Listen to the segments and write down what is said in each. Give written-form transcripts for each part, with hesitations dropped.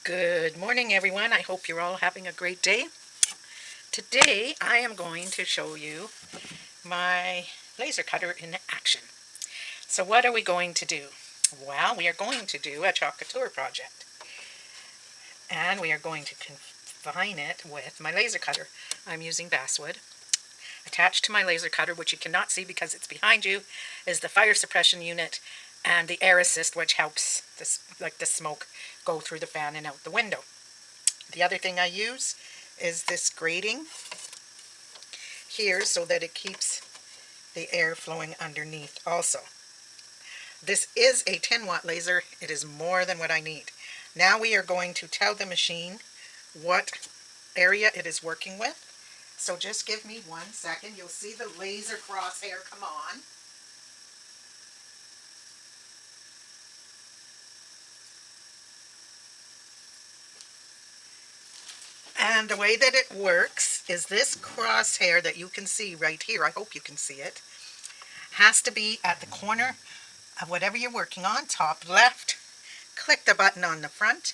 Good morning, everyone. I hope you're all having a great day. Today, I am going to show you my laser cutter in action. So what are we going to do? Well, we are going to do a Chalk Couture project. And we are going to confine it with my laser cutter. I'm using basswood. Attached to my laser cutter, which you cannot see because it's behind you, is the fire suppression unit and the air assist, which helps the smoke go through the fan and out the window. The other thing I use is this grating here so that it keeps the air flowing underneath also. This is a 10-watt laser. It is more than what I need. Now we are going to tell the machine what area it is working with. So just give me 1 second. You'll see the laser crosshair come on. And the way that it works is this crosshair that you can see right here, I hope you can see it, has to be at the corner of whatever you're working on, top left. Click the button on the front.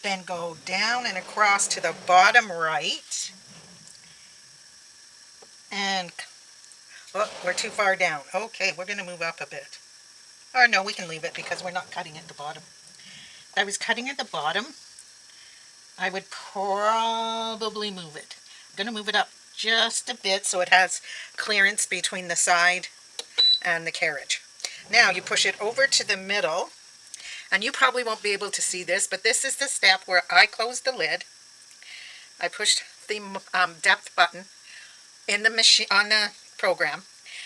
Then go down and across to the bottom right. And, oh, we're too far down. Okay, we're going to move up a bit. Or no, we can leave it because we're not cutting at the bottom. If I was cutting at the bottom, I would probably move it. I'm going to move it up just a bit so it has clearance between the side and the carriage. Now you push it over to the middle, and you probably won't be able to see this, but this is the step where I close the lid. I pushed the depth button in the machine on the program,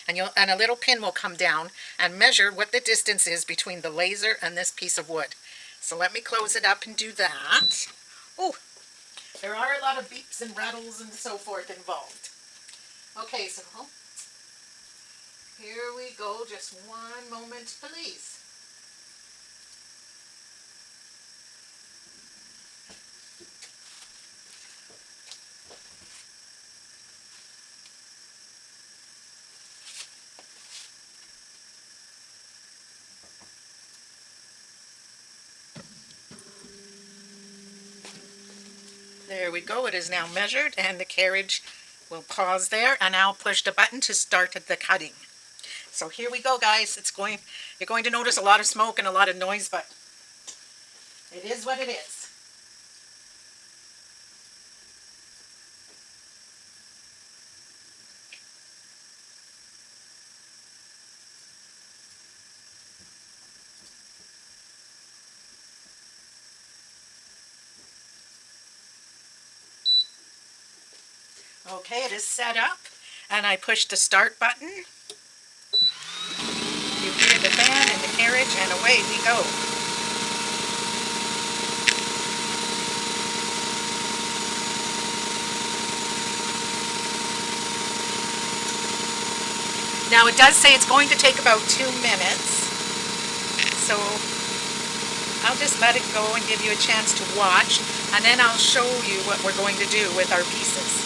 and a little pin will come down and measure what the distance is between the laser and this piece of wood. So let me close it up and do that. Oh, there are a lot of beeps and rattles and so forth involved. Okay, so here we go. Just 1 moment, please. There we go. It is now measured, and the carriage will pause there, and I'll push the button to start the cutting. So here we go, guys. You're going to notice a lot of smoke and a lot of noise, but it is what it is. Okay, it is set up, and I push the start button. You hear the fan and the carriage, and away we go. Now it does say it's going to take about 2 minutes, so I'll just let it go and give you a chance to watch, and then I'll show you what we're going to do with our pieces.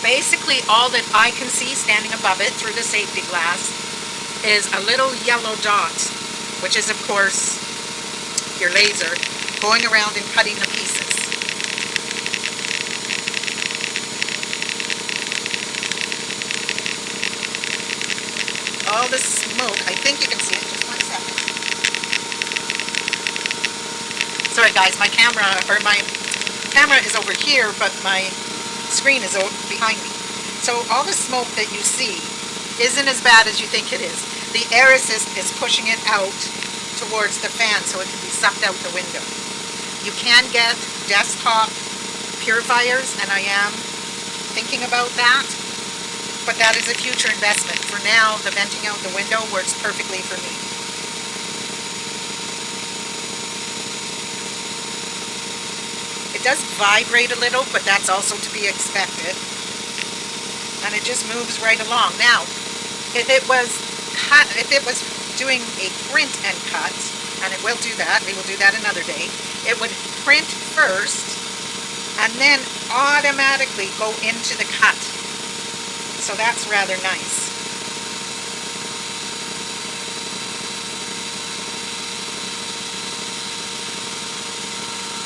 Basically, all that I can see standing above it through the safety glass is a little yellow dot, which is, of course, your laser going around and cutting the pieces. All the smoke, I think you can see it. Just 1 second. Sorry, guys, my camera is over here, but my screen is behind me. So all the smoke that you see isn't as bad as you think it is. The air assist is pushing it out towards the fan so it can be sucked out the window. You can get desktop purifiers, and I am thinking about that, but that is a future investment. For now, the venting out the window works perfectly for me. It does vibrate a little, but that's also to be expected. And it just moves right along. Now, if it was doing a print and cut, and it will do that, we will do that another day, it would print first and then automatically go into the cut. So that's rather nice.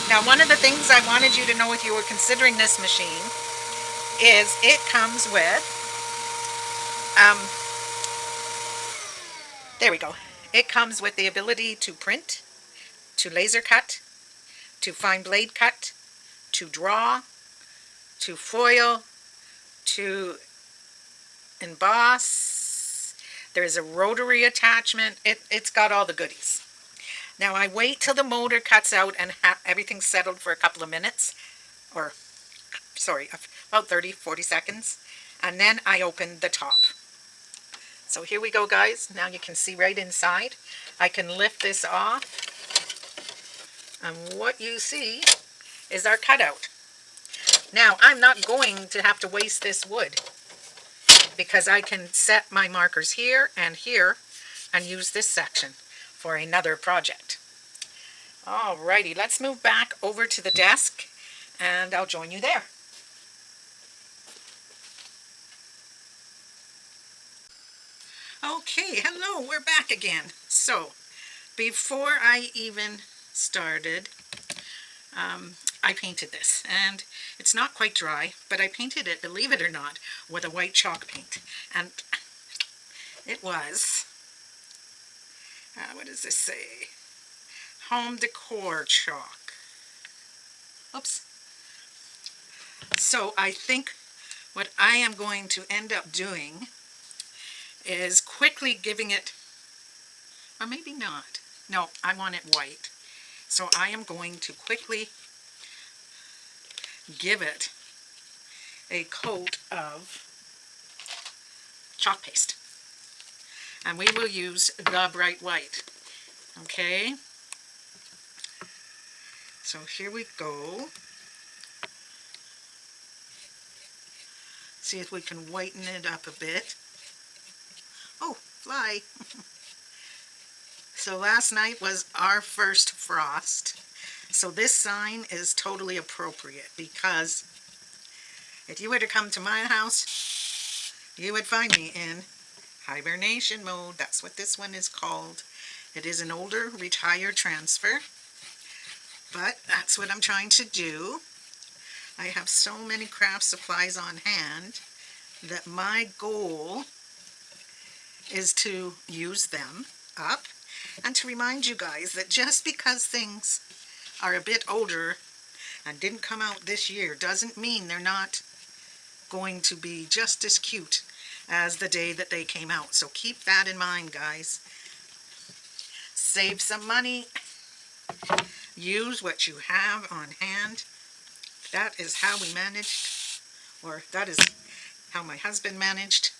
Now, one of the things I wanted you to know if you were considering this machine is it comes with, um, there we go. It comes with the ability to print, to laser cut, to fine blade cut, to draw, to foil, to emboss. There's a rotary attachment. It's got all the goodies. Now I wait till the motor cuts out and everything's settled for a couple of minutes, or sorry, about 30-40 seconds, and then I open the top. So here we go, guys. Now you can see right inside. I can lift this off, and what you see is our cutout. Now I'm not going to have to waste this wood, because I can set my markers here and use this section for another project. Alrighty, let's move back over to the desk and I'll join you there. Okay, hello, we're back again. So, before I even started, I painted this, and it's not quite dry, but I painted it, believe it or not, with a white chalk paint. And it was, what does this say? Home decor chalk. Oops. So I think what I am going to end up doing is quickly giving it, or maybe not. No, I want it white. So I am going to quickly give it a coat of chalk paste. And we will use the bright white. Okay? So here we go. See if we can whiten it up a bit. Oh, fly. So last night was our first frost. So this sign is totally appropriate, because if you were to come to my house, you would find me in hibernation mode. That's what this one is called. It is an older retired transfer, but that's what I'm trying to do. I have so many craft supplies on hand that my goal is to use them up, and to remind you guys that just because things are a bit older and didn't come out this year doesn't mean they're not going to be just as cute as the day that they came out. So keep that in mind, guys. Save some money. Use what you have on hand. That is how we managed, or that is how my husband managed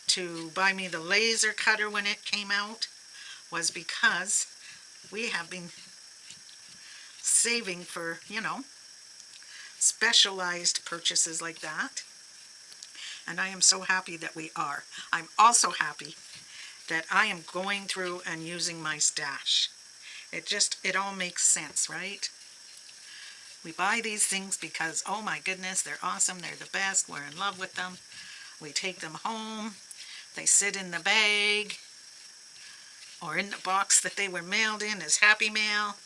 to buy me the laser cutter when it came out, was because we have been saving for, you know, specialized purchases like that. And I am so happy that we are. I'm also happy that I am going through and using my stash. It all makes sense, right? We buy these things because, oh my goodness, they're awesome, they're the best, we're in love with them. We take them home, they sit in the bag, or in the box that they were mailed in as Happy Mail.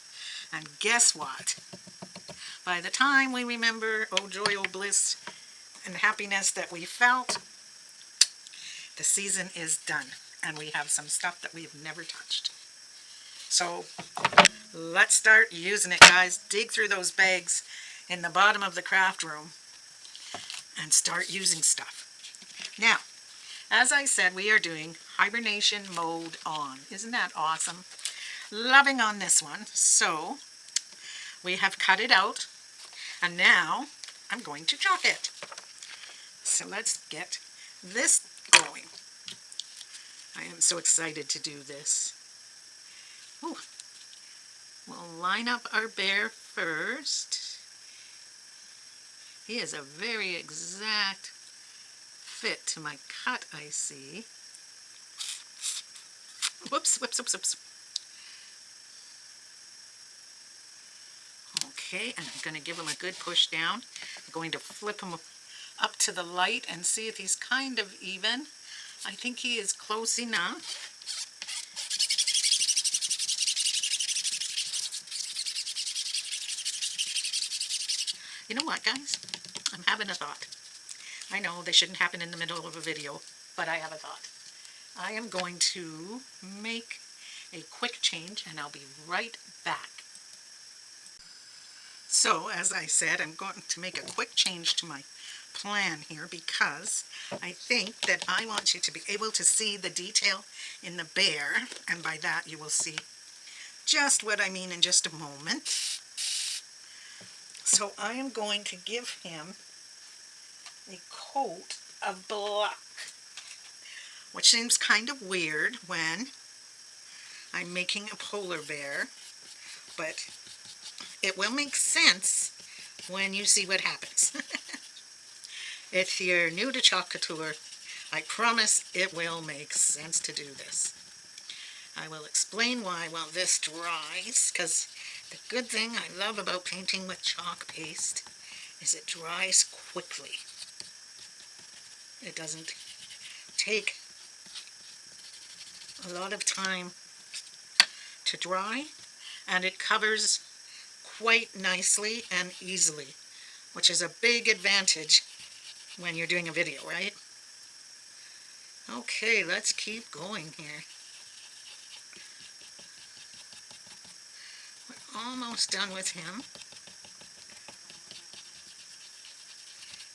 And guess what? By the time we remember, oh joy, oh bliss, and happiness that we felt, the season is done. And we have some stuff that we've never touched. So let's start using it, guys. Dig through those bags in the bottom of the craft room and start using stuff. Now, as I said, we are doing hibernation mode on. Isn't that awesome? Loving on this one. So we have cut it out, and now I'm going to chalk it. So let's get this going. I am so excited to do this. Ooh. We'll line up our bear first. He is a very exact fit to my cut, I see. Whoops, whoops, whoops, whoops. Okay, and I'm going to give him a good push down. I'm going to flip him up to the light and see if he's kind of even. I think he is close enough. You know what, guys? I'm having a thought. I know they shouldn't happen in the middle of a video, but I have a thought. I am going to make a quick change and I'll be right back. So, as I said, I'm going to make a quick change to my plan here because I think that I want you to be able to see the detail in the bear, and by that you will see just what I mean in just a moment. So I am going to give him a coat of black, which seems kind of weird when I'm making a polar bear, but it will make sense when you see what happens. If you're new to Chalk Couture, I promise it will make sense to do this. I will explain why while this dries, because the good thing I love about painting with chalk paste is it dries quickly. It doesn't take a lot of time to dry, and it covers quite nicely and easily, which is a big advantage when you're doing a video, right? Okay, let's keep going here. We're almost done with him.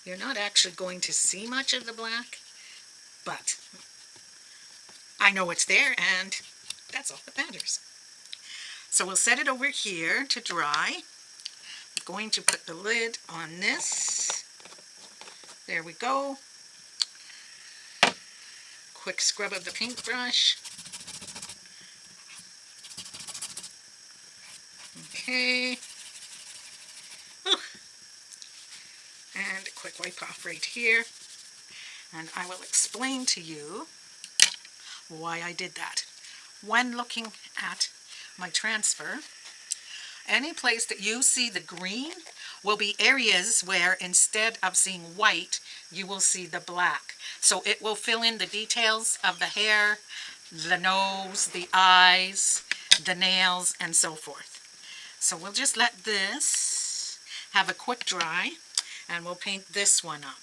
You're not actually going to see much of the black, but I know it's there, and that's all that matters. So we'll set it over here to dry. I'm going to put the lid on this. There we go. Quick scrub of the paintbrush. Okay. Whew. And a quick wipe off right here. And I will explain to you why I did that. When looking at my transfer, any place that you see the green will be areas where instead of seeing white, you will see the black. So it will fill in the details of the hair, the nose, the eyes, the nails, and so forth. So we'll just let this have a quick dry, and we'll paint this one up.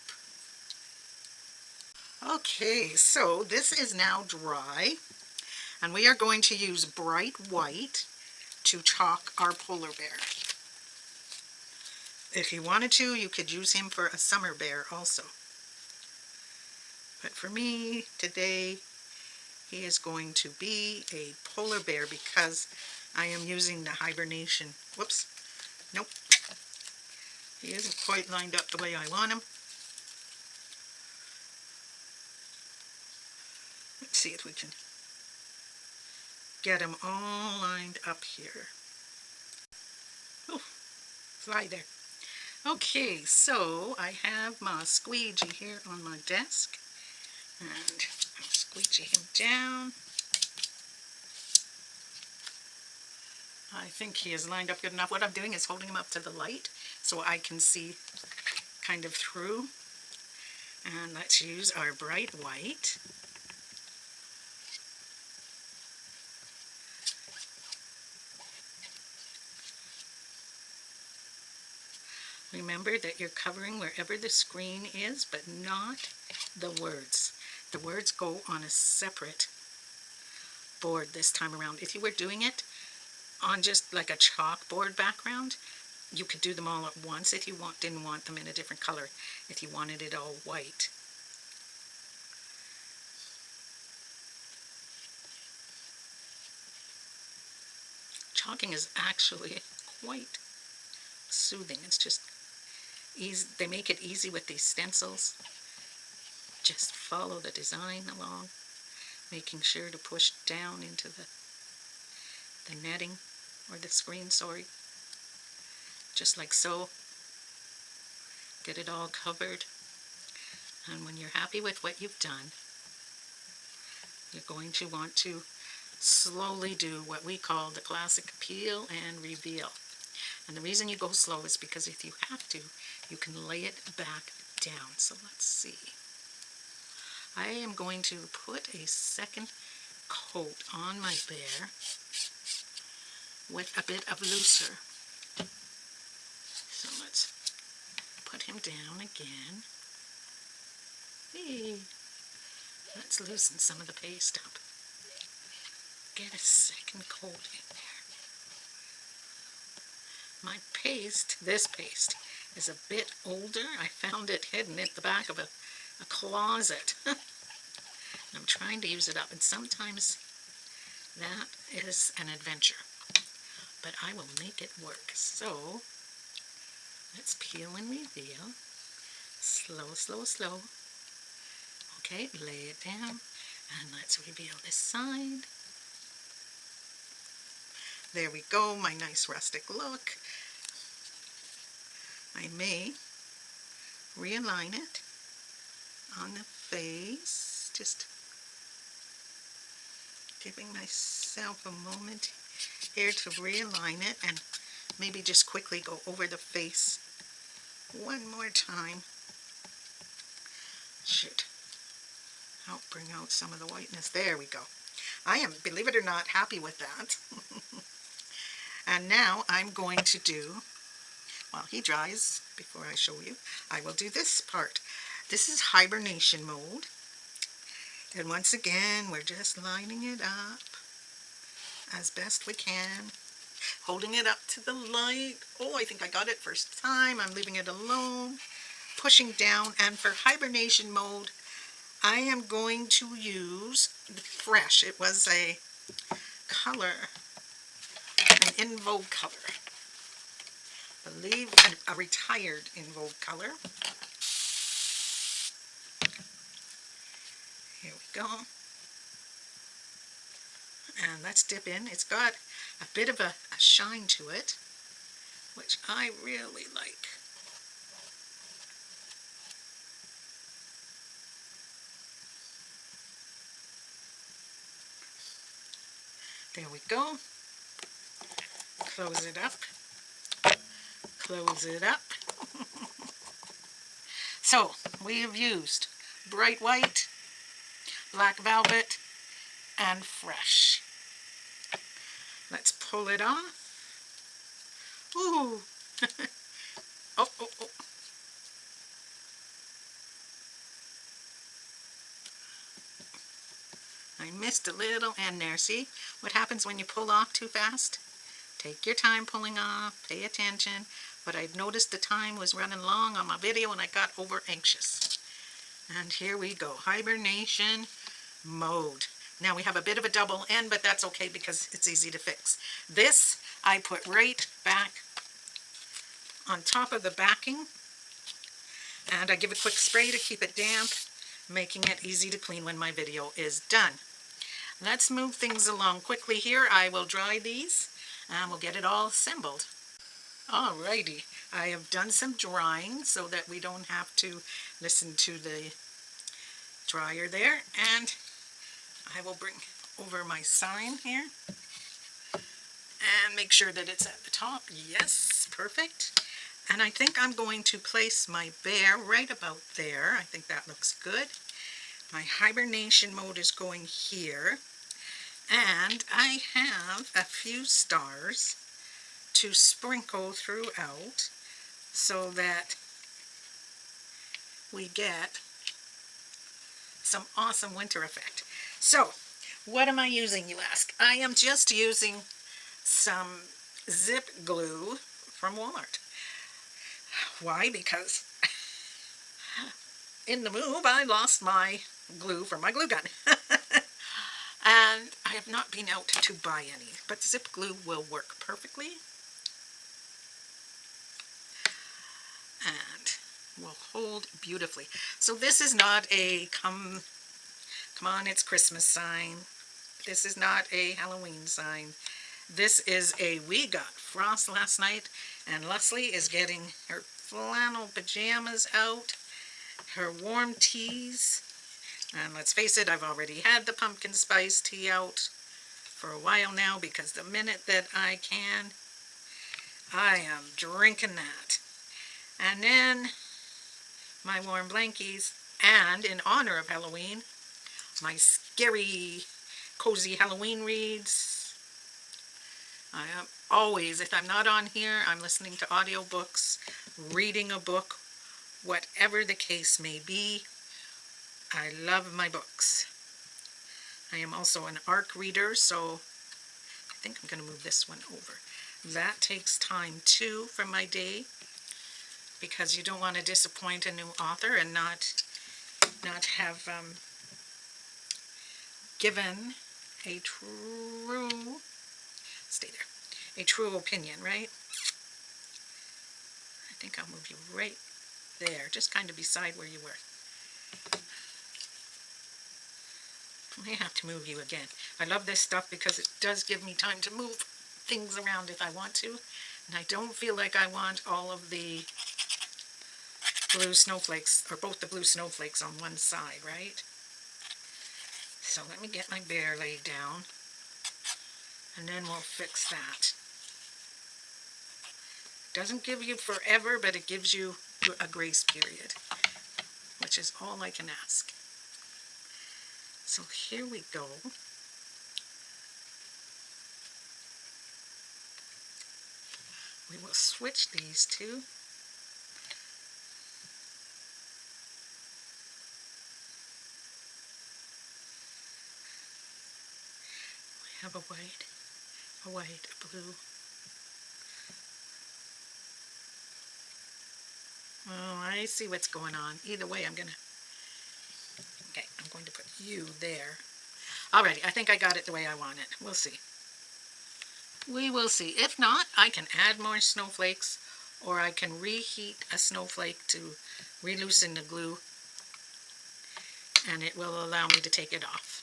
Okay, so this is now dry, and we are going to use bright white to chalk our polar bear. If you wanted to, you could use him for a summer bear also. But for me, today, he is going to be a polar bear because I am using the hibernation. Whoops. Nope. He isn't quite lined up the way I want him. Let's see if we can get him all lined up here. Oh, fly there. Okay, so I have my squeegee here on my desk, and I'll squeegee him down. I think he is lined up good enough. What I'm doing is holding him up to the light so I can see kind of through. And let's use our bright white. Remember that you're covering wherever the screen is, but not the words. The words go on a separate board this time around. If you were doing it on just like a chalkboard background, you could do them all at once if you didn't want them in a different color, if you wanted it all white. Chalking is actually quite soothing. It's just easy. They make it easy with these stencils. Just follow the design along, making sure to push down into the netting or the screen, sorry. Just like so. Get it all covered. And when you're happy with what you've done, you're going to want to slowly do what we call the classic peel and reveal. And the reason you go slow is because if you have to, you can lay it back down. So let's see. I am going to put a second coat on my bear with a bit of looser. So let's put him down again. Hey, let's loosen some of the paste up. Get a second coat in there. My paste, this paste, is a bit older. I found it hidden at the back of a closet. I'm trying to use it up, and sometimes that is an adventure. But I will make it work. So let's peel and reveal. Slow, slow, slow. Okay, lay it down, and let's reveal this side. There we go, my nice rustic look. I may realign it on the face, just giving myself a moment here to realign it, and maybe just quickly go over the face one more time. Should help bring out some of the whiteness. There we go. I am, believe it or not, happy with that. And now I'm going to do, while he dries, before I show you, I will do this part. This is Hibernation Mode. And once again, we're just lining it up as best we can. Holding it up to the light. Oh, I think I got it first time. I'm leaving it alone. Pushing down. And for Hibernation Mode, I am going to use the Fresh. It was a color, an in vogue color. I believe a retired in vogue color. Here we go. And let's dip in. It's got a bit of a shine to it, which I really like. There we go. Close it up. Close it up. So, we have used bright white, black velvet, and Fresh. Let's pull it off. Ooh. Oh, oh, oh. I missed a little end there. See what happens when you pull off too fast? Take your time pulling off, pay attention. But I noticed the time was running long on my video and I got over anxious. And here we go, Hibernation Mode. Now we have a bit of a double end, but that's okay because it's easy to fix. This I put right back on top of the backing, and I give a quick spray to keep it damp, making it easy to clean when my video is done. Let's move things along quickly here. I will dry these and we'll get it all assembled. Alrighty, I have done some drying so that we don't have to listen to the dryer there, and I will bring over my sign here and make sure that it's at the top. Yes, perfect. And I think I'm going to place my bear right about there. I think that looks good. My Hibernation Mode is going here, and I have a few stars to sprinkle throughout so that we get some awesome winter effect. So, what am I using, you ask? I am just using some zip glue from Walmart. Why? Because in the move I lost my glue from my glue gun. And I have not been out to buy any, but zip glue will work perfectly. And will hold beautifully. So this is not a come on, it's Christmas sign. This is not a Halloween sign. This is a, we got frost last night, and Leslie is getting her flannel pajamas out, her warm teas, and let's face it, I've already had the pumpkin spice tea out for a while now, because the minute that I can, I am drinking that. And then my warm blankies, and in honor of Halloween, my scary, cozy Halloween reads. I am always, if I'm not on here, I'm listening to audiobooks, reading a book, whatever the case may be. I love my books. I am also an ARC reader, so I think I'm going to move this one over. That takes time too from my day, because you don't want to disappoint a new author and not have given a true, stay there, a true opinion, right? I think I'll move you right there, just kind of beside where you were. I may have to move you again. I love this stuff because it does give me time to move things around if I want to, and I don't feel like I want all of the blue snowflakes, or both the blue snowflakes on one side, right? So let me get my bear laid down, and then we'll fix that. Doesn't give you forever, but it gives you a grace period, which is all I can ask. So here we go. We will switch these two. We have a white, a blue. Oh, I see what's going on. Either way, I'm going to put you there. Alrighty, I think I got it the way I want it. We'll see. We will see. If not, I can add more snowflakes, or I can reheat a snowflake to re-loosen the glue, and it will allow me to take it off.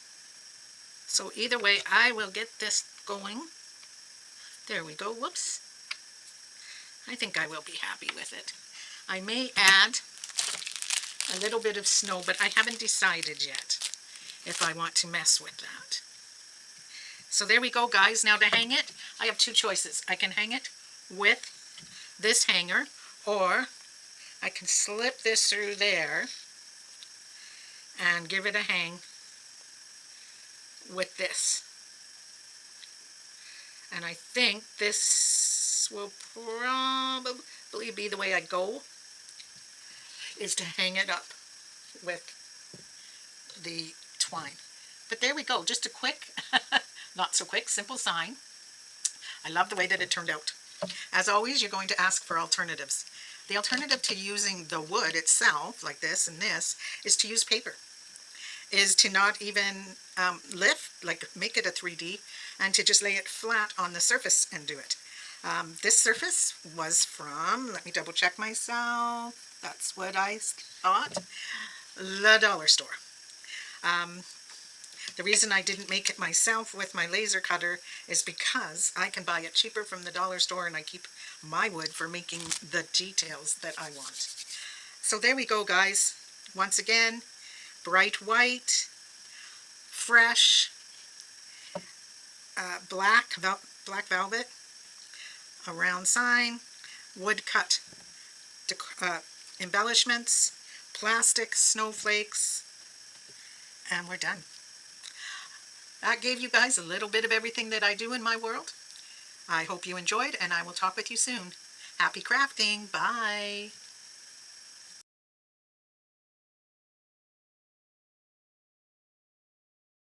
So either way, I will get this going. There we go. Whoops. I think I will be happy with it. I may add a little bit of snow, but I haven't decided yet if I want to mess with that. So there we go, guys. Now to hang it, I have two choices. I can hang it with this hanger, or I can slip this through there and give it a hang with this. And I think this will probably be the way I go, is to hang it up with the twine. But there we go, just a quick, not so quick, simple sign. I love the way that it turned out. As always, you're going to ask for alternatives. The alternative to using the wood itself, like this and this, is to use paper. Is to not even lift, like make it a 3D, and to just lay it flat on the surface and do it. This surface was from, let me double check myself, that's what I thought, the dollar store. The reason I didn't make it myself with my laser cutter is because I can buy it cheaper from the dollar store, and I keep my wood for making the details that I want. So there we go, guys. Once again, bright white, fresh, black velvet, a round sign, wood cut embellishments, plastic snowflakes, and we're done. That gave you guys a little bit of everything that I do in my world. I hope you enjoyed, and I will talk with you soon. Happy crafting. Bye.